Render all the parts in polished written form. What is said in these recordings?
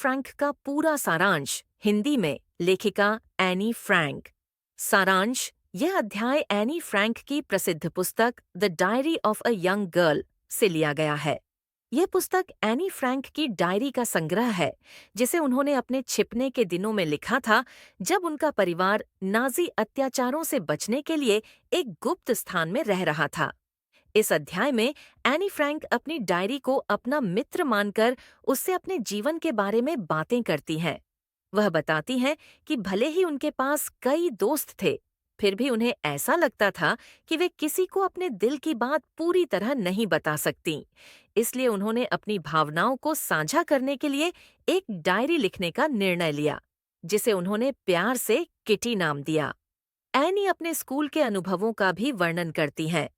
Frank का पूरा सारांश हिंदी में लेखिका एनी फ्रैंक। सारांश। यह अध्याय एनी फ्रैंक की प्रसिद्ध पुस्तक the diary of a young girl से लिया गया है। यह पुस्तक एनी फ्रैंक की डायरी का संग्रह है, जिसे उन्होंने अपने छिपने के दिनों में लिखा था, जब उनका परिवार नाजी अत्याचारों से बचने के लिए एक गुप्त स्थान में रह रहा था। इस अध्याय में एनी फ्रैंक अपनी डायरी को अपना मित्र मानकर उससे अपने जीवन के बारे में बातें करती हैं। वह बताती हैं कि भले ही उनके पास कई दोस्त थे, फिर भी उन्हें ऐसा लगता था कि वे किसी को अपने दिल की बात पूरी तरह नहीं बता सकती। इसलिए उन्होंने अपनी भावनाओं को साझा करने के लिए एक डायरी लिखने का निर्णय लिया, जिसे उन्होंने प्यार से किटी नाम दिया। एनी अपने स्कूल के अनुभवों का भी वर्णन करती हैं।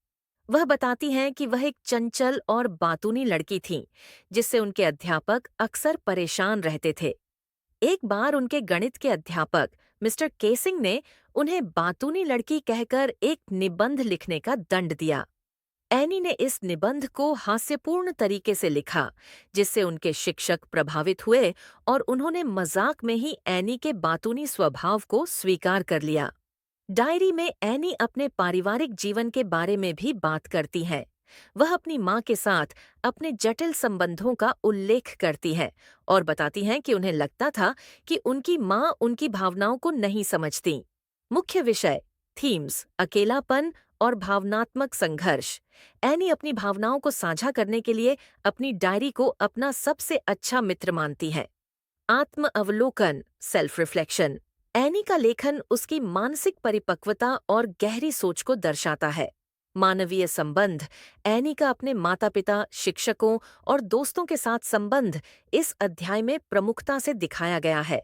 वह बताती हैं कि वह एक चंचल और बातूनी लड़की थीं, जिससे उनके अध्यापक अक्सर परेशान रहते थे। एक बार उनके गणित के अध्यापक मिस्टर केसिंग ने उन्हें बातूनी लड़की कहकर एक निबंध लिखने का दंड दिया। एनी ने इस निबंध को हास्यपूर्ण तरीके से लिखा, जिससे उनके शिक्षक प्रभावित हुए और उन्होंने मजाक में ही एनी के बातूनी स्वभाव को स्वीकार कर लिया। डायरी में एनी अपने पारिवारिक जीवन के बारे में भी बात करती हैं। वह अपनी माँ के साथ अपने जटिल संबंधों का उल्लेख करती हैं और बताती हैं कि उन्हें लगता था कि उनकी माँ उनकी भावनाओं को नहीं समझती। मुख्य विषय थीम्स अकेलापन और भावनात्मक संघर्ष। एनी अपनी भावनाओं को साझा करने के लिए अपनी डायरी को अपना सबसे अच्छा मित्र मानती है। आत्म अवलोकन सेल्फ रिफ्लेक्शन। एनी का लेखन उसकी मानसिक परिपक्वता और गहरी सोच को दर्शाता है। मानवीय संबंध। एनी का अपने माता पिता, शिक्षकों और दोस्तों के साथ संबंध इस अध्याय में प्रमुखता से दिखाया गया है।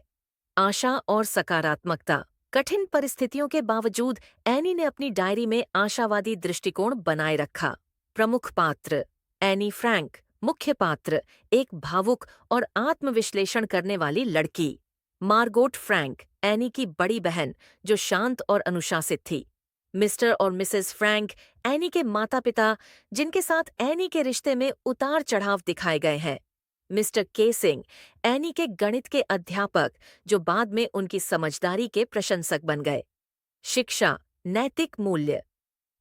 आशा और सकारात्मकता। कठिन परिस्थितियों के बावजूद एनी ने अपनी डायरी में आशावादी दृष्टिकोण बनाए रखा। प्रमुख पात्र एनी फ्रैंक। मुख्य पात्र एक भावुक और आत्मविश्लेषण करने वाली लड़की। मार्गोट फ्रैंक, एनी की बड़ी बहन, जो शांत और अनुशासित थी। मिस्टर और मिसेस फ्रैंक, एनी के माता पिता, जिनके साथ एनी के रिश्ते में उतार चढ़ाव दिखाए गए हैं। मिस्टर केसिंग, एनी के गणित के अध्यापक, जो बाद में उनकी समझदारी के प्रशंसक बन गए। शिक्षा, नैतिक मूल्य।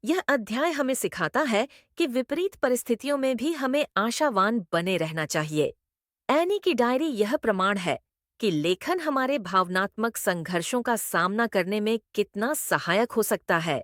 यह अध्याय हमें सिखाता है कि विपरीत परिस्थितियों में भी हमें आशावान बने रहना चाहिए। एनी की डायरी यह प्रमाण है कि लेखन हमारे भावनात्मक संघर्षों का सामना करने में कितना सहायक हो सकता है।